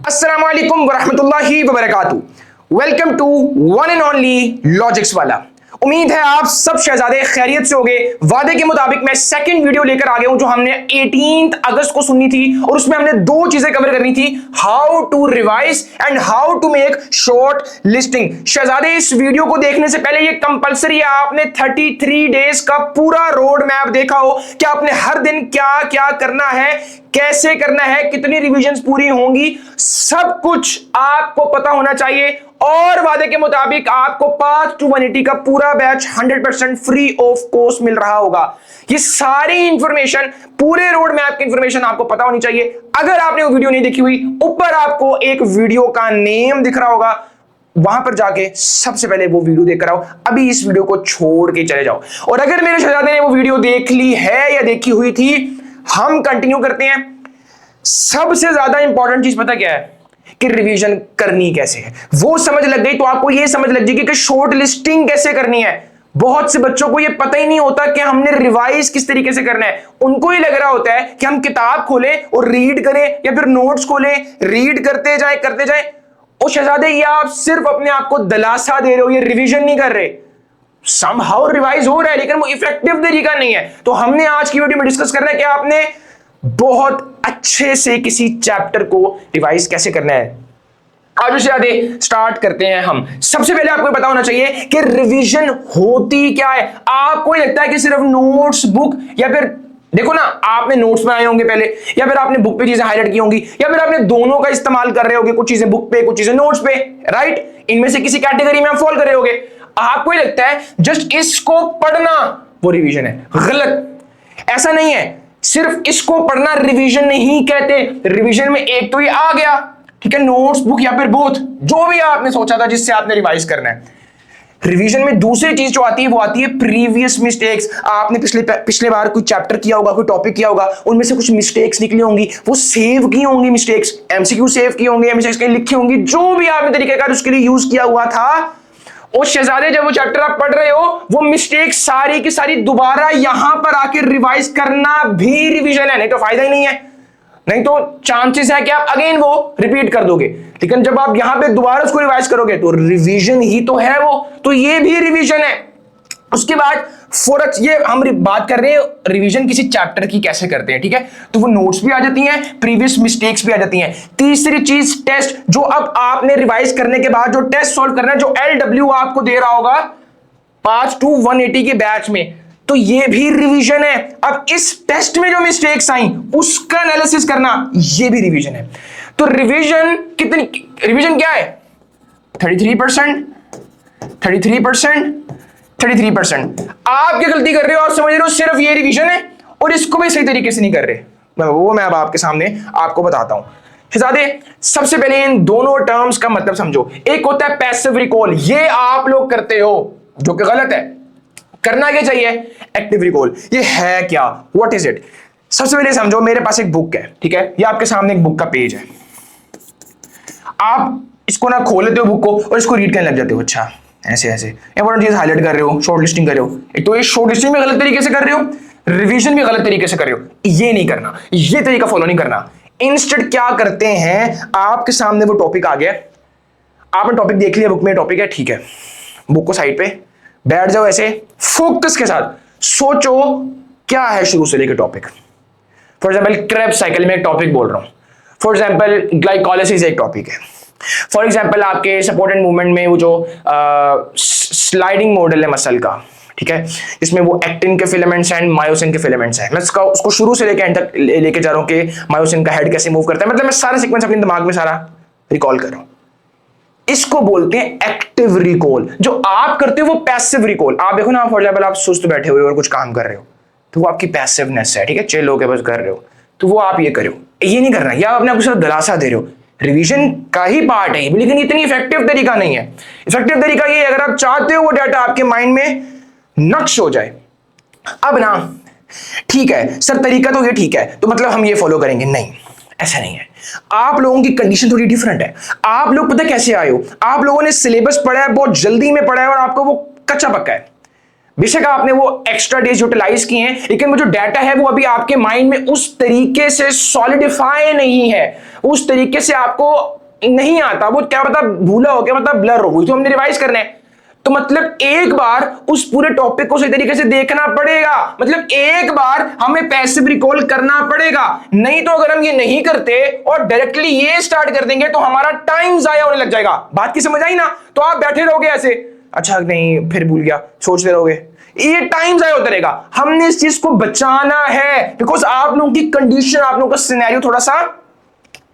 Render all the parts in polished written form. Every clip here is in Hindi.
अस्सलामुअलैकुम वरहमतुल्लाहि वबरकातुहू। Welcome to one and only logics वाला। उम्मीद है आप सब शहजादे खैरियत से होंगे। वादे के मुताबिक मैं सेकंड वीडियो लेकर आ गया हूं जो हमने 18 अगस्त को सुननी थी और उसमें हमने दो चीजें कवर करनी थी, how to revise and how to make short listing. शहजादे इस वीडियो को देखने से पहले ये कंपलसरी है, आपने 33 डेज का पूरा रोड मैप देखा हो कि आपने हर दिन क्या क्या करना है, कैसे करना है, कितनी रिवीजन्स पूरी होंगी, सब कुछ आपको पता होना चाहिए। और वादे के मुताबिक आपको 5 to 180 का पूरा बैच 100% फ्री ऑफ कॉस्ट मिल रहा होगा। ये सारी इंफॉर्मेशन, पूरे रोड मैप की इंफॉर्मेशन आपको पता होनी चाहिए। अगर आपने वो वीडियो नहीं देखी हुई, ऊपर आपको एक वीडियो का नेम दिख रहा होगा, वहां पर जाके सबसे पहले वो वीडियो देखकर आओ। अभी इस वीडियो को छोड़ के चले जाओ। और अगर मेरे शहजादे ने वो वीडियो देख ली है या देखी हुई थी, हम कंटिन्यू करते हैं। सबसे ज्यादा इंपॉर्टेंट चीज पता क्या है कि रिवीजन करनी कैसे है। वो समझ लग गई तो आपको ये समझ लग जाएगी कि शॉर्ट लिस्टिंग कैसे करनी है। बहुत से बच्चों को ये पता ही नहीं होता कि हमने रिवाइज किस तरीके से करना है। उनको ही लग रहा होता है कि हम किताब खोलें और रीड करें या फिर नोट्स खोलें, रीड करते जाए। ओ शहजादे, ये आप सिर्फ अपने आप को दिलासा दे रहे हो, ये रिवीजन नहीं कर रहे। समहाउ रिवाइज हो रहा है लेकिन वो इफेक्टिव तरीका नहीं है। तो हमने आज की वीडियो में डिस्कस करना है कि आपने बहुत अच्छे से किसी चैप्टर को रिवाइज कैसे करना है। आज उससे आगे स्टार्ट करते हैं हम। सबसे पहले आपको पता होना चाहिए कि रिवीजन होती क्या है। आपको लगता है कि सिर्फ नोट्स बुक, या फिर देखो ना, आपने नोट्स बनाए होंगे पहले, या फिर आपने बुक पे चीजें हाईलाइट की होंगी, या फिर आपने दोनों का इस्तेमाल कर रहे होगे, कुछ चीजें बुक पे कुछ चीजें नोट्स पे, राइट। इनमें से किसी कैटेगरी में आप फॉल कर रहे होगे। आपको लगता है जस्ट इसको पढ़ना वो रिवीजन है। गलत, ऐसा नहीं है। सिर्फ इसको पढ़ना रिवीजन नहीं कहते। रिवीजन में एक तो ये आ गया, ठीक है, नोट्स बुक या फिर बोथ, जो भी आपने सोचा था जिससे आपने रिवाइज करना है। रिवीजन में दूसरी चीज जो आती है वो आती है प्रीवियस मिस्टेक्स। आपने पिछले बार कोई चैप्टर किया होगा, कोई टॉपिक किया होगा, उनमें से कुछ मिस्टेक्स निकली होंगी, वो सेव की होंगी मिस्टेक्स, एमसीक्यू सेव की होंगी, एमसीक्यू कहीं लिखी होंगी, जो भी आपने तरीकेकार उसके लिए यूज किया हुआ था। और शहजादे, जब वो चैप्टर आप पढ़ रहे हो, वो मिस्टेक सारी की सारी दोबारा यहां पर आके रिवाइज करना भी रिवीजन है। नहीं तो फायदा ही नहीं है, नहीं तो चांसेस है कि आप अगेन वो रिपीट कर दोगे। लेकिन जब आप यहां पे दोबारा उसको रिवाइज करोगे तो रिवीजन ही तो है वो, तो ये भी रिवीजन है। उसके बाद ये हम बात कर रहे हैं रिवीजन किसी चैप्टर की कैसे करते हैं, ठीक है। तो वो नोट्स भी आ जाती हैं, प्रीवियस मिस्टेक्स भी आ जाती हैं। तीसरी चीज टेस्ट, जो अब आपने रिवाइज करने के बाद जो टेस्ट सॉल्व करना है, जो LW आपको दे रहा होगा 5 to 180 के बैच में, तो ये भी रिवीजन है। अब इस टेस्ट में जो मिस्टेक्स आई उसका एनालिसिस करना, ये भी रिवीजन है। तो रिवीजन क्या है? 33%। आप क्या गलती कर रहे हो? आप समझ रहे हो सिर्फ ये रिवीजन है और इसको भी सही तरीके से नहीं कर रहे। वो मैं अब आपके सामने आपको बताता हूं। शहजादे, सबसे पहले इन दोनों टर्म्स का मतलब समझो। एक होता है पैसिव रिकॉल, ये आप लोग करते हो जो कि गलत है। करना क्या चाहिए? Active recall. ये है क्या? What is it? सबसे पहले समझो, मेरे पास एक बुक है, ठीक है, ये आपके सामने एक बुक का पेज है। आप इसको ना खोल लेते हो बुक को और इसको रीड करने लग जाते हो। अच्छा, ऐसे इंपॉर्टेंट चीज हाईलाइट कर रहे हो, शॉर्ट लिस्टिंग कर रहे हो। एक तो ये शॉर्ट लिस्टिंग भी गलत तरीके से कर रहे हो, रिवीजन भी गलत तरीके से कर रहे हो। ये नहीं करना, ये तरीका फॉलो नहीं करना। इंस्टेड क्या करते हैं, आपके सामने वो टॉपिक आ गया, आपने टॉपिक देख लिया, बुक में टॉपिक है, ठीक है, बुक को साइड पे बैठ जाओ, ऐसे फोकस के साथ सोचो क्या है शुरू से लेकर topic. For example Krebs cycle में एक टॉपिक बोल रहा हूं। फॉर एग्जाम्पल ग्लाइकोलाइसिस एक टॉपिक है। फॉर एग्जाम्पल आपके सपोर्ट एंड मूवमेंट में वो जो स्लाइडिंग मॉडल है मसल का, ठीक है, इसमें वो एक्टिन के फिलामेंट्स एंड मायोसिन के फिलामेंट्स हैं। मैं उसको शुरू से लेकर एंड तक लेके जा रहा हूं कि मायोसिन का हेड कैसे मूव करता है। मतलब मैं सारा सीक्वेंस अपने दिमाग में सारा रिकॉल कर रहा हूं। इसको बोलते हैं एक्टिव रिकॉल। जो आप करते हो वो पैसिव रिकॉल। आप देखो ना, फॉर एग्जाम्पल आप सुस्त बैठे हुए और कुछ काम कर रहे हो, तो वो आपकी पैसिवनेस है, ठीक है, चिल होके बस कर रहे हो, तो वो आप ये करो। ये नहीं करना, या अपने आप को सिर्फ दिलासा दे रहे हो। रिवीजन का ही पार्ट है, लेकिन इतनी इफेक्टिव तरीका नहीं है। इफेक्टिव तरीका ये, अगर आप चाहते हो वो डाटा आपके माइंड में नक्श हो जाए। अब ना, ठीक है सर, तरीका तो ये ठीक है, तो मतलब हम ये फॉलो करेंगे, नहीं, ऐसा नहीं है। आप लोगों की कंडीशन थोड़ी डिफरेंट है। आप लोग पता कैसे आए हो, आप लोगों ने सिलेबस पढ़ा है, बहुत जल्दी में पढ़ा है और आपको वो कच्चा पक्का है। बेशक आपने वो एक्स्ट्रा डेज यूटिलाइज किए हैं, लेकिन वो जो डाटा है वो अभी आपके माइंड में उस तरीके से सॉलिडिफाई नहीं है, उस तरीके से आपको नहीं आता, वो क्या पता भूला हो, क्या पता ब्लर हो, तो हमने रिवाइज करना है। तो मतलब एक बार उस पूरे टॉपिक को सही तरीके से देखना पड़ेगा, मतलब एक बार हमें पैसिव रिकॉल करना पड़ेगा। नहीं तो अगर हम ये नहीं करते और डायरेक्टली ये स्टार्ट कर देंगे तो हमारा टाइम जाया होने लग जाएगा। बात की समझ आई ना? तो आप बैठे रहोगे ऐसे, अच्छा नहीं फिर भूल गया, सोचते रहोगे, ये टाइम जाया होता रहेगा। हमने इस चीज को बचाना है, बिकॉज आप लोगों की कंडीशन, आप लोगों का सिनेरियो थोड़ा सा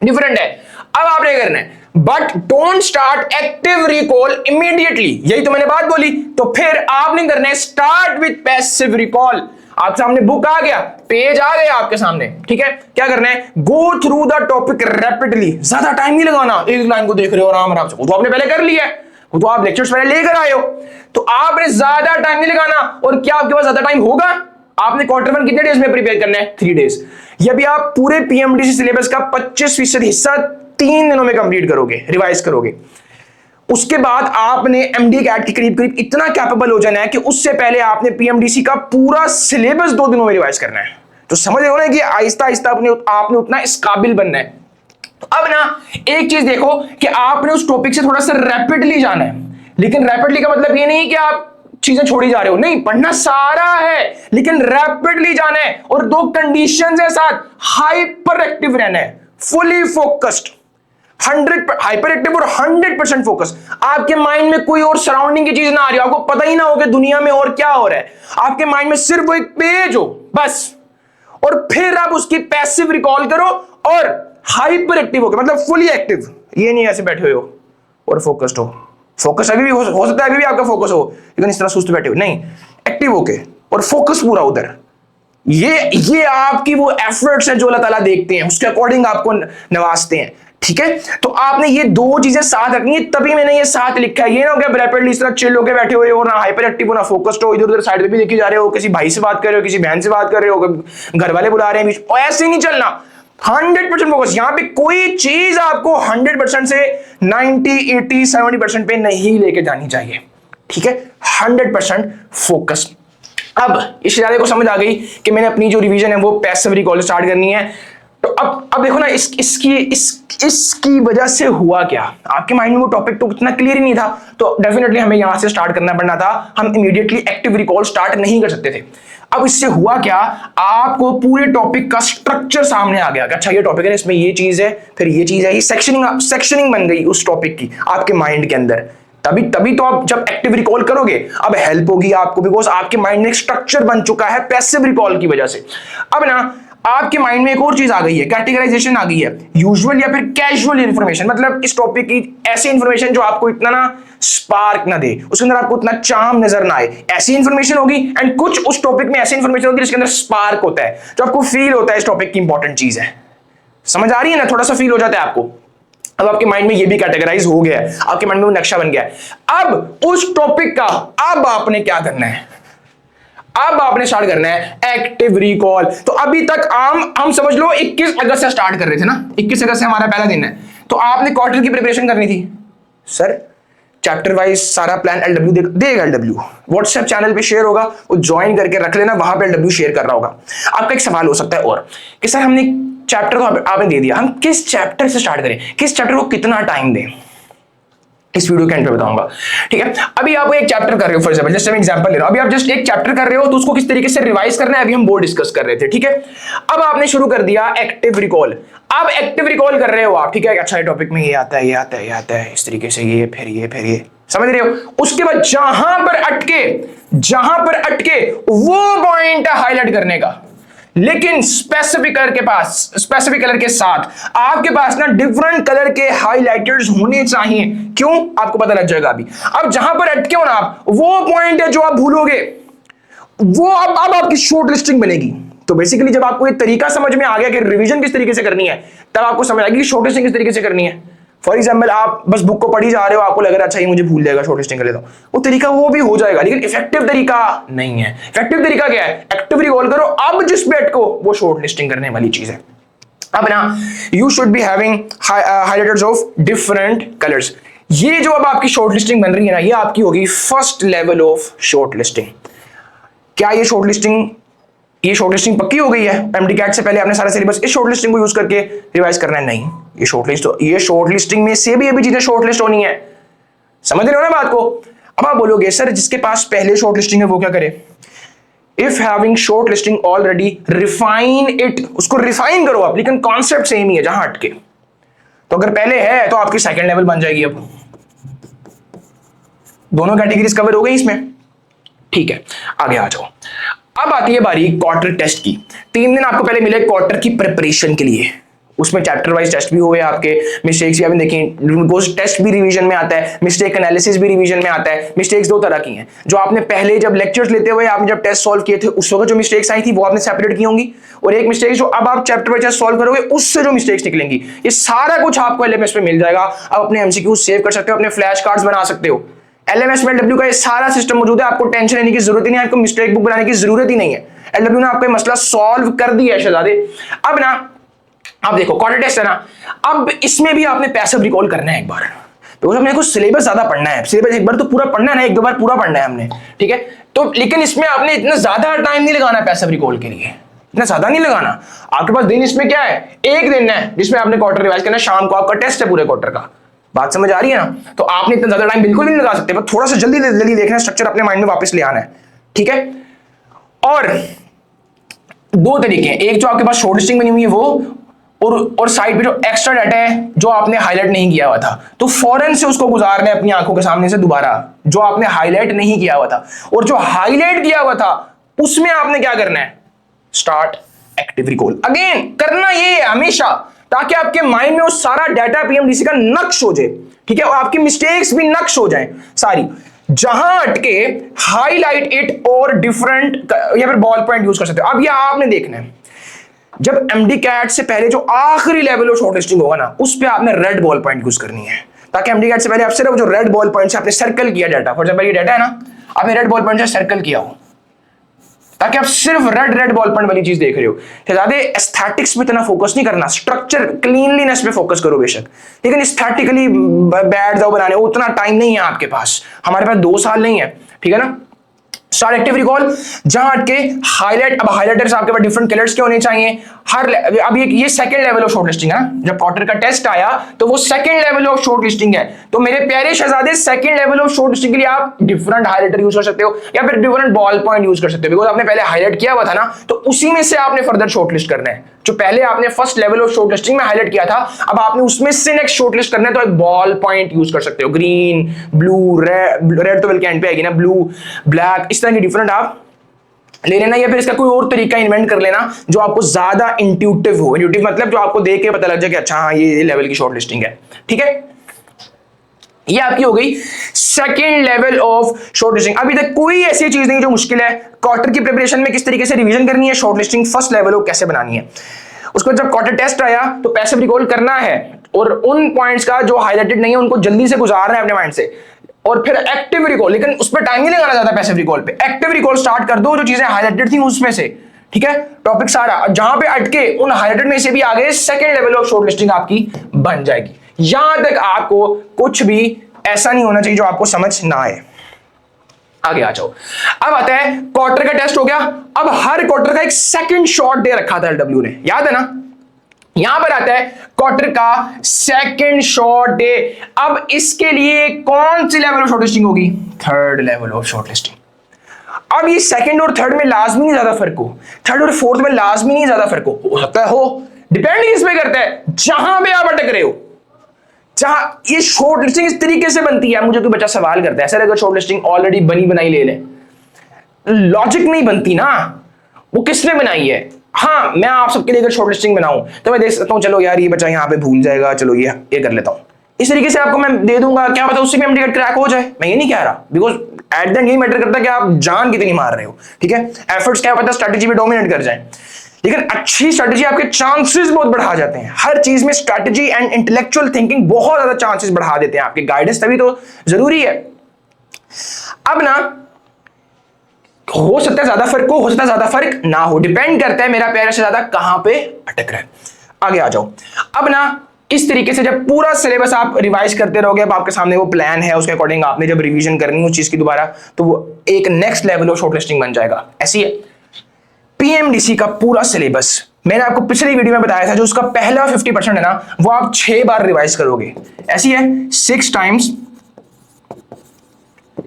डिफरेंट है। अब आपने करना है, but don't start active recall immediately, यही तो मैंने बात बोली। तो फिर आपने करना है स्टार्ट विद पैसिव रिकॉल। आप सामने बुक आ गया, पेज आ गया आपके सामने, ठीक है, क्या करना है, go through the topic rapidly, ज्यादा टाइम नहीं लगाना, एक लाइन को देख रहे हो आराम आराम से, वो तो आपने पहले कर लिया है, वो तो आप लेक्चर्स पहले लेकर आए हो, तो आपने ज्यादा टाइम नहीं लगाना। और क्या आपके पास ज्यादा टाइम होगा? आपने क्वार्टर वन कितने डेज में प्रिपेयर करना है? 3 डेज। ये भी आप पूरे पीएमडीसी सिलेबस का 25% हिस्सा 3 दिनों में कंप्लीट करोगे, रिवाइज करोगे। उसके बाद आपने एमडी कैट के करीब करीब इतना कैपेबल हो जाना है कि उससे पहले आपने पीएमडीसी का पूरा सिलेबस 2 दिनों में रिवाइज करना है। तो समझ रहे हो ना कि आहिस्ता आहिस्ता आपने उतना इस काबिल बनना है। तो अब ना एक चीज देखो कि आपने उस टॉपिक से थोड़ा सा रैपिडली जाना है, लेकिन रैपिडली का मतलब ये नहीं कि आप चीजें छोड़ी जा रहे हो, नहीं, पढ़ना सारा है लेकिन रैपिडली जाना है। और 2 कंडीशंस है साथ, हाइपर एक्टिव रहना है, फुली फोकस्ड, 100 हाइपर एक्टिव और 100% फोकस। आपके माइंड में कोई और सराउंडिंग की चीज ना आ रही हो, आपको पता ही ना हो कि दुनिया में और क्या हो रहा है, आपके माइंड में सिर्फ वो एक पेज हो बस। और फिर आप उसकी पैसिव रिकॉल करो और हाइपर एक्टिव हो गए, मतलब फुली एक्टिव, ये नहीं ऐसे बैठे हुए हो और फोकस्ड हो। फोकस अभी भी हो सकता है, अभी भी आपका फोकस हो, लेकिन इस तरह सुस्त बैठे हो नहीं, एक्टिव होके और फोकस पूरा उधर। ये आपकी वो एफर्ट्स हैं जो अल्लाह ताला देखते हैं, उसके अकॉर्डिंग आपको नवाजते हैं, ठीक है। तो आपने ये 2 चीजें साथ रखनी है, तभी मैंने ये साथ लिखा है। ये ना हो गया रैपिडली इस तरह चिल होके बैठे हुए हो, ना हाइपर एक्टिव हो, ना फोकस्ड हो, इधर उधर साइड पे भी देखी जा रहे हो, किसी भाई से बात कर रहे हो, किसी बहन से बात कर रहे हो, घर वाले बुला रहे हैं बीच, ऐसे नहीं चलना। 100% फोकस, यहां पे कोई चीज आपको 100% से 90, 80, 70% पे नहीं लेके जानी चाहिए, ठीक है। 100% फोकस। अब इस इरादे को समझ आ गई कि मैंने अपनी जो रिवीजन है वो पैसिव रिकॉल स्टार्ट करनी है। तो अब देखो ना, इसकी वजह से हुआ क्या, आपके माइंड में वो टॉपिक तो उतना क्लियर ही नहीं था, तो डेफिनेटली हमें यहां से स्टार्ट करना पड़ना था, हम इमीडिएटली एक्टिव रिकॉल स्टार्ट नहीं कर सकते थे। अब इससे हुआ क्या, आपको पूरे टॉपिक का स्ट्रक्चर सामने आ गया कि अच्छा ये टॉपिक है, इसमें ये चीज है, फिर ये चीज है, ये सेक्शनिंग बन गई उस टॉपिक की आपके माइंड के अंदर। तभी तो आप जब एक्टिव रिकॉल करोगे अब हेल्प होगी आपको, बिकॉज आपके माइंड में एक स्ट्रक्चर बन चुका है पैसिव रिकॉल की वजह से। अब ना आपके माइंड में एक और चीज आ गई है, कैटेगराइजेशन आ गई है, यूजुअल या फिर कैजुअल इंफॉर्मेशन, मतलब इस टॉपिक की ऐसी इंफॉर्मेशन जो आपको इतना ना स्पार्क ना दे, उसके अंदर आपको उतना चार्म नजर ना आए, ऐसी इंफॉर्मेशन होगी। एंड कुछ उस टॉपिक में ऐसी इंफॉर्मेशन होगी जिसके अंदर स्पार्क होता है, जो आपको फील होता है इस टॉपिक की इंपॉर्टेंट चीज है। समझ आ रही है ना, थोड़ा सा फील हो जाता है आपको। अब आपके माइंड में ये भी कैटेगराइज हो गया है, आपके माइंड में वो नक्शा बन गया है। अब उस टॉपिक का अब आपने क्या करना है, अब आपने स्टार्ट करना है एक्टिव रिकॉल। तो अभी तक हम समझ लो 21 अगस्त से स्टार्ट कर रहे थे ना, 21 अगस्त से हमारा पहला दिन है, तो आपने क्वार्टर की प्रिपरेशन करनी थी। सर चैप्टर वाइज सारा प्लान एलडब्ल्यू देगा, एलडब्ल्यू व्हाट्सएप चैनल पे शेयर होगा, वो ज्वाइन करके रख लेना, वहां पे एलडब्ल्यू शेयर कर रहा होगा। आपका एक सवाल हो सकता है और कि सर हमने चैप्टर तो आपने दे दिया, हम किस चैप्टर से स्टार्ट करें, किस चैप्टर को कितना टाइम दें, इस वीडियो के एंड पे बताऊंगा, ठीक है। अभी आप एक चैप्टर कर रहे हो, फॉर एग्जांपल जस्ट मैं एग्जांपल ले रहा हूं, अभी आप जस्ट एक चैप्टर कर रहे हो तो उसको किस तरीके से रिवाइज करना है अभी हम वो डिस्कस कर रहे थे, ठीक है। अब आपने शुरू कर दिया एक्टिव रिकॉल, अब एक्टिव रिकॉल कर रहे हो आप, ठीक है, अच्छा ये टॉपिक में ये आता है, ये आता है, ये आता है, इस तरीके से ये फिर ये समझ रहे हो। उसके बाद जहां पर अटके वो पॉइंट है हाईलाइट करने का, लेकिन स्पेसिफिक कलर के साथ आपके पास ना डिफरेंट कलर के हाइलाइटर्स होने चाहिए। क्यों, आपको पता लग जाएगा अभी। अब जहां पर अटके हो ना आप, वो पॉइंट है जो आप भूलोगे, वो अब आपकी शॉर्ट लिस्टिंग बनेगी। तो बेसिकली जब आपको ये तरीका समझ में आ गया कि रिवीजन किस तरीके से करनी है, तब आपको समझ आएगी कि शॉर्ट लिस्टिंग किस तरीके से करनी है। फॉर एग्जाम्पल आप बस बुक को पढ़ी जा रहे हो, आपको लग रहा है अच्छा ये मुझे भूल जाएगा, शॉर्ट लिस्टिंग कर लेता हूं, वो तरीका वो भी हो जाएगा, लेकिन इफेक्टिव तरीका नहीं है। इफेक्टिव तरीका क्या है, एक्टिव रिकॉल करो, अब जिस पे अटको वो शॉर्ट लिस्टिंग करने वाली चीज है। अब ना you should be having highlighters of different colours. ये जो अब आपकी शॉर्ट लिस्टिंग बन रही है ना, ये आपकी होगी first level of short listing. क्या ये शॉर्ट लिस्टिंग पक्की हो गई है? एमडी कैट से पहले आपने सारा सिलेबस इस शॉर्ट लिस्टिंग को यूज करके रिवाइज करना है? नहीं, ये शॉर्ट लिस्टिंग में से भी अभी चीजें शॉर्ट लिस्ट होनी है, समझ रहे हो ना बात को। अब आप बोलोगे सर जिसके पास पहले शॉर्ट लिस्टिंग है वो क्या करे? If having short listing already refine it, उसको रिफाइन करो आप, लेकिन कॉन्सेप्ट सेम ही है जहां हटके। तो अगर पहले है तो आपकी सेकंड लेवल बन जाएगी। अब दोनों कैटेगरीज कवर हो गई इसमें, ठीक है। आगे आ जाओ। अब आती है बारी क्वार्टर टेस्ट की। 3 दिन आपको पहले मिले क्वार्टर की प्रिपरेशन के लिए, उसमें चैप्टर वाइज टेस्ट भी हुए आपके, मिस्टेक्स भी आपने देखी, टेस्ट भी रिवीजन में आता है, मिस्टेक एनालिसिस भी रिवीजन में आता है। मिस्टेक्स 2 तरह की हैं, जो आपने पहले जब लेक्चर्स लेते हुए आपने जब टेस्ट सॉल्व किए थे उस वक्त जो मिस्टेक्स आई थी वो आपने सेपरेट की होंगी, और एक मिस्टेक जो अब आप चैप्टर वाइज सॉल्व करोगे उससे जो मिस्टेक्स निकलेंगी, ये सारा कुछ आपको एलएमएस में मिल जाएगा। आप अपने एमसीक्यू सेव कर सकते हो, अपने फ्लैश कार्ड्स बना सकते हो। एलएमएस में एलडब्ल्यू का ये सारा सिस्टम मौजूद है, आपको टेंशन लेने की जरूरत ही नहीं है, आपको मिस्टेक बुक बनाने की जरूरत ही नहीं है। एलडब्ल्यू ने आपका मसला सॉल्व कर दिया है शहजादे। अब ना आप देखो क्वार्टर टेस्ट है ना, अब इसमें भी आपने पैसिव रिकॉल करना है एक बार, तो हमने कुछ सिलेबस ज्यादा पढ़ना है, सिलेबस एक बार तो पूरा पढ़ना है ना, 1-2 बार पूरा पढ़ना है हमने, ठीक है। तो लेकिन इसमें आपने इतना ज्यादा टाइम नहीं लगाना पैसिव रिकॉल के लिए, इतना ज्यादा नहीं लगाना। आपके पास दिन इसमें क्या है, 1 दिन है जिसमें आपने क्वार्टर रिवाइज करना है, शाम को आपका टेस्ट है पूरे क्वार्टर का। बात समझ आ रही है ना? तो आपने इतना ज्यादा टाइम बिल्कुल नहीं लगा सकते, बस थोड़ा सा जल्दी जल्दी देखना है, स्ट्रक्चर अपने माइंड में वापस ले आना है, ठीक है। और 2 तरीके हैं, एक जो आपके पास शॉर्ट लिस्टिंग बनी हुई है वो, और साइड पे जो एक्स्ट्रा डाटा है जो आपने हाईलाइट नहीं किया हुआ था, तो फौरन से उसको गुजारना है अपनी आंखों के सामने से दोबारा, जो आपने हाईलाइट नहीं किया हुआ था। और जो हाईलाइट किया हुआ था उसमें आपने क्या करना है, स्टार्ट एक्टिव रिकॉल अगेन करना, ये हमेशा, ताकि आपके माइंड में वो सारा डाटा पीएमडीसी का नक्श हो जाए, ठीक है, और आपकी मिस्टेक्स भी नक्श हो जाए सारी। जहां अटके हाईलाइट इट और डिफरेंट, या फिर बॉल पॉइंट यूज कर सकते हो। अब ये आपने देखना है, जब एमडी कैट से पहले जो आखिरी लेवल ऑफ शॉर्ट लिस्टिंग होगा ना, उस पे आपने रेड बॉल पॉइंट यूज करनी है, ताकि एमडी कैट से पहले आप सिर्फ जो रेड बॉल पॉइंट से आपने सर्कल किया डाटा, फॉर एग्जांपल ये डाटा है ना, आपने रेड बॉल पॉइंट से सर्कल किया हो, ताकि आप सिर्फ रेड बॉल पॉइंट वाली चीज देख रहे हो। ज्यादा एस्थेटिक्स में इतना फोकस नहीं करना, स्ट्रक्चर क्लीनलीनेस पे फोकस करो बेशक, लेकिन एस्थेटिकली बैड जाओ बनाने, उतना टाइम नहीं है आपके पास, हमारे पास 2 साल नहीं है, ठीक है ना। स्टार्ट एक्टिव रिकॉल, जहां अटके हाईलाइट, अब हाईलाइटर्स आपके पास डिफरेंट कलर्स के होने चाहिए हर, अब ये second level of short listing है ना, जब क्वार्टर का टेस्ट आया तो वो second level of short listing है। तो मेरे प्यारे शहजादे, second level of short listing के लिए आप डिफरेंट हाईलाइटर यूज कर सकते हो, या फिर डिफरेंट बॉल पॉइंट यूज कर सकते हो, बिकॉज आपने पहले हाईलाइट किया हुआ था ना, तो उसी में से आपने फर्दर शॉर्ट लिस्ट करना है। जो पहले आपने first level of short listing में हाईलाइट किया था, अब आपने उसमें से नेक्स्ट शॉर्ट लिस्ट करना है, तो एक बॉल पॉइंट यूज कर सकते हो, ग्रीन, ब्लू, रेड तो बिल्कुल एंड पे आएगी ना, ब्लू, ब्लैक, इस तरह की डिफरेंट आप ले लेना, या फिर इसका कोई और तरीका इन्वेंट कर लेना जो आपको ज्यादा इंट्यूटिव हो। इंट्यूटिव मतलब जो आपको देख के पता लग जाए कि अच्छा हाँ ये लेवल की शॉर्ट लिस्टिंग है, ठीक है। ये आपकी हो गई second level of short listing. अभी तक कोई ऐसी चीज नहीं जो मुश्किल है। क्वार्टर की प्रिपरेशन में किस तरीके से रिवीजन करनी है, short listing first level of कैसे बनानी है, उसको जब क्वार्टर टेस्ट आया तो पैसिव रिकॉल करना है, और उन पॉइंट्स का जो हाईलाइटेड नहीं है उनको जल्दी से गुजारना है अपने माइंड से, और फिर एक्टिव रिकॉल, लेकिन उस पर टाइम नहीं लगाना ज्यादा पैसिव रिकॉल पे, एक्टिव रिकॉल स्टार्ट कर दो जो चीजें हाईलाइटेड थी उसमें से, ठीक है। टॉपिक सारा जहां पे अटके उन हाईलाइटेड में से भी आगे second level of short listing आपकी बन जाएगी। यहां तक आपको कुछ भी ऐसा नहीं होना चाहिए जो आपको समझ ना आए। आगे आ जाओ। अब आता है क्वार्टर का टेस्ट हो गया, अब हर क्वार्टर का एक सेकंड शॉर्ट डे रखा था एलडब्ल्यू ने, याद है ना। यहां पर आता है क्वार्टर का सेकंड शॉर्ट डे। अब इसके लिए कौन सी लेवल ऑफ शॉर्ट लिस्टिंग होगी, third level of short listing. अब ये सेकंड और थर्ड में लाजमी नहीं ज्यादा फर्क हो, थर्ड और फोर्थ में लाजमी नहीं ज्यादा फर्क हो सकता है हो, डिपेंड इस पे करता है जहां पे आप अटक रहे हो। जहां ये शॉर्ट लिस्टिंग इस तरीके से बनती है, मुझे कोई बच्चा सवाल करता है सर अगर शॉर्ट लिस्टिंग ऑलरेडी बनी बनाई ले ले, लॉजिक नहीं बनती ना, वो किसने बनाई है। हाँ मैं आप सबके लिए अगर शॉर्ट लिस्टिंग बनाऊं तो मैं देख सकता हूं चलो यार ये बच्चा यहाँ पे भूल जाएगा, चलो ये कर लेता हूं, इस तरीके से आपको मैं दे दूंगा, क्या पता उससे भी हम टिकट क्रैक हो जाए। मैं ये नहीं कह रहा, बिकॉज एट द एंड ये मैटर करता है कि आप जान कितनी मार रहे हो, ठीक है। एफर्ट्स क्या पता स्ट्रैटेजी पे डोमिनेट कर जाए, लेकिन अच्छी स्ट्रैटेजी आपके चांसेस बहुत बढ़ा जाते हैं। हर चीज में स्ट्रैटेजी एंड इंटेलेक्चुअल थिंकिंग बहुत ज्यादा चांसेस बढ़ा देते हैं आपके, गाइडेंस तभी तो जरूरी है। अब ना हो सकता है ज्यादा फर्क हो सकता है ज्यादा फर्क ना हो, डिपेंड करता है मेरा प्यारा से ज्यादा कहां पे अटक रहा है। आगे आ जाओ। अब ना इस तरीके से जब पूरा सिलेबस आप रिवाइज करते रहोगे, अब आपके सामने वो प्लान है, उसके अकॉर्डिंग आपने जब रिवीजन करनी है उस चीज की दोबारा, तो वो एक next level of short listing बन जाएगा। ऐसी है पीएमडीसी का पूरा सिलेबस मैंने आपको पिछली वीडियो में बताया था जो उसका पहला 50% है ना, वो आप 6 बार रिवाइज करोगे। ऐसी है 6 टाइम्स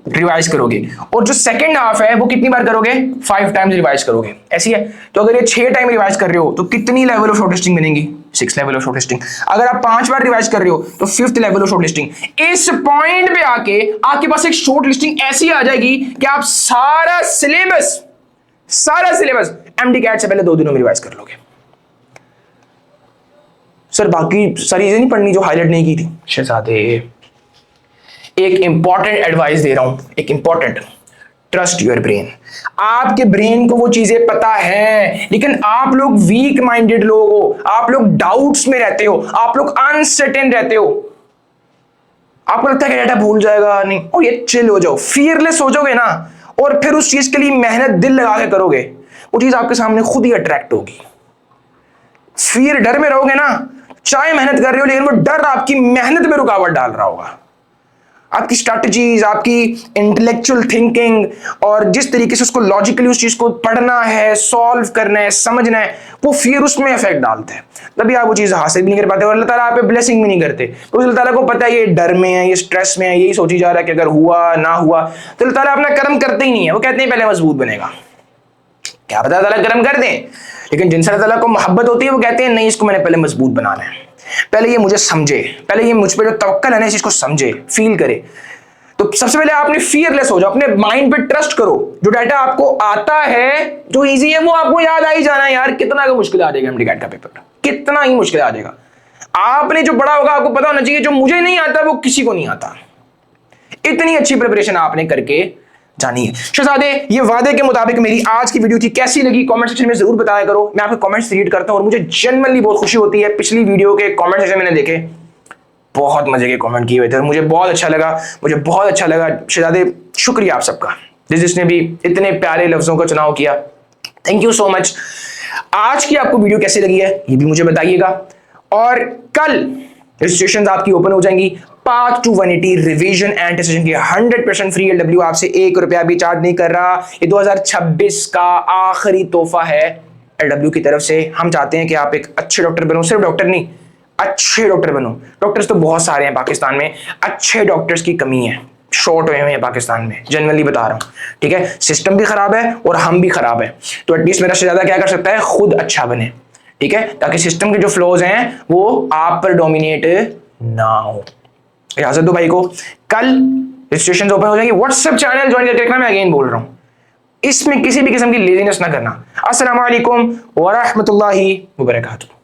रिवाइज करोगे, और जो सेकंड हाफ है वो कितनी बार करोगे? 5 टाइम्स रिवाइज करोगे। ऐसी है। तो अगर ये 6 टाइम रिवाइज कर रहे हो तो कितनी लेवल ऑफ शॉर्ट लिस्टिंग बनेगी? 6 लेवल ऑफ शॉर्ट लिस्टिंग। अगर आप 5 बार रिवाइज कर रहे हो तो 5th level of short listing. इस पॉइंट पे आके आपके पास एक शॉर्ट लिस्टिंग ऐसी आ जाएगी कि आप सारा सिलेबस MD कैट से पहले 2 दिनों में रिवाइज कर लोगे। सर बाकी सारी चीजें नहीं पढ़नी जो हाईलाइट नहीं की थी? शहजादे, एक इंपॉर्टेंट एडवाइस दे रहा हूं, एक इंपॉर्टेंट। Trust your brain. आपके ब्रेन को वो चीजें पता है, लेकिन आप लोग वीक माइंडेड लोग हो, आप लोग डाउट्स में रहते हो, आप लोग अनसर्टेन रहते हो। आपको लगता है कि डाटा भूल जाएगा, नहीं, और ये चिल हो जाओ, फियरलेस हो जाओगे ना, और फिर उस चीज के लिए मेहनत दिल लगा के करोगे, वो चीज आपके सामने खुद ही अट्रैक्ट होगी। फिर डर में रहोगे ना, चाहे मेहनत कर रहे हो लेकिन वो डर आपकी मेहनत में रुकावट डाल रहा होगा। आपकी स्ट्रैटेजीज, आपकी इंटेलेक्चुअल थिंकिंग, और जिस तरीके से उसको लॉजिकली उस चीज को पढ़ना है, सॉल्व करना है, समझना है, वो फिर उसमें इफेक्ट डालते हैं। तभी आप वो चीज हासिल भी नहीं कर पाते और अल्लाह ताला आप पे ब्लेसिंग भी नहीं करते। तो अल्लाह ताला को पता है ये डर में है, ये स्ट्रेस में है, यही सोची जा रहा है कि अगर हुआ ना हुआ, तो अल्लाह ताला अपना कर्म करते ही नहीं है। वो कहते हैं पहले मजबूत बनेगा। क्या पता ताला कर्म कर दें, लेकिन जिनसे अल्लाह ताला को मोहब्बत होती है वो कहते हैं नहीं, इसको मैंने पहले मजबूत बनाना है, पहले ये मुझे समझे, पहले ये मुझ पे जो तवक्कल है ना इस चीज को समझे, फील करे। तो सबसे पहले आपने फियरलेस हो जाओ, अपने माइंड पे ट्रस्ट करो। जो डाटा आपको आता है, जो इजी है, वो आपको याद आ ही जाना है। यार कितना का मुश्किल आ जाएगा एमडी कैट का पेपर, कितना ही मुश्किल आ जाएगा। आपने जो पढ़ा होगा आपको पता होना चाहिए, जो मुझे नहीं आता वो किसी को नहीं आता। इतनी अच्छी प्रिपरेशन आपने करके जानी है। शहजादे, ये वादे के मुताबिक मेरी आज की वीडियो थी, कैसी लगी कमेंट सेक्शन में जरूर बताया करो। मैं आपके कमेंट्स रीड करता हूं और मुझे जेन्युइनली बहुत खुशी होती है। पिछली वीडियो के कमेंट सेक्शन मैंने देखे, बहुत मजे के कमेंट किए हुए थे और मुझे बहुत अच्छा लगा, शहजादे शुक्रिया आप सबका जिसने भी इतने प्यारे लफ्जों का चुनाव किया। Thank you so much. आज की आपको वीडियो कैसी लगी है ये भी मुझे बताइएगा, और कल रजिस्ट्रेशन आपकी ओपन हो जाएंगी। पार्ट 2 180 रिवीजन एंड टेस्ट की 100% फ्री LW, आपसे 1 रुपया भी चार्ज नहीं कर रहा। ये 2026 का आखिरी तोहफा है LW की तरफ से। हम चाहते हैं कि आप एक अच्छे डॉक्टर बनो, सिर्फ डॉक्टर नहीं, अच्छे डॉक्टर बनो। डॉक्टर्स तो बहुत सारे हैं पाकिस्तान में, अच्छे डॉक्टर्स की कमी है, शॉर्ट हुए हैं पाकिस्तान में, जनरली बता रहा हूं। ठीक है, सिस्टम भी खराब है और हम भी खराब है, तो एटलीस्ट मेरा शहजादा क्या कर सकता है, खुद अच्छा बने। ठीक है, ताकि सिस्टम के जो फ्लॉज हैं वो आप पर डोमिनेट ना हो। इजाजत दो भाई को, कल रजिस्ट्रेशन ओपन हो जाएंगे। व्हाट्सएप चैनल ज्वाइन करके रखना, मैं अगेन बोल रहा हूं, इसमें किसी भी किस्म की लेजीनेस ना करना। अस्सलाम वालेकुम व रहमतुल्लाहि व बरकातहू।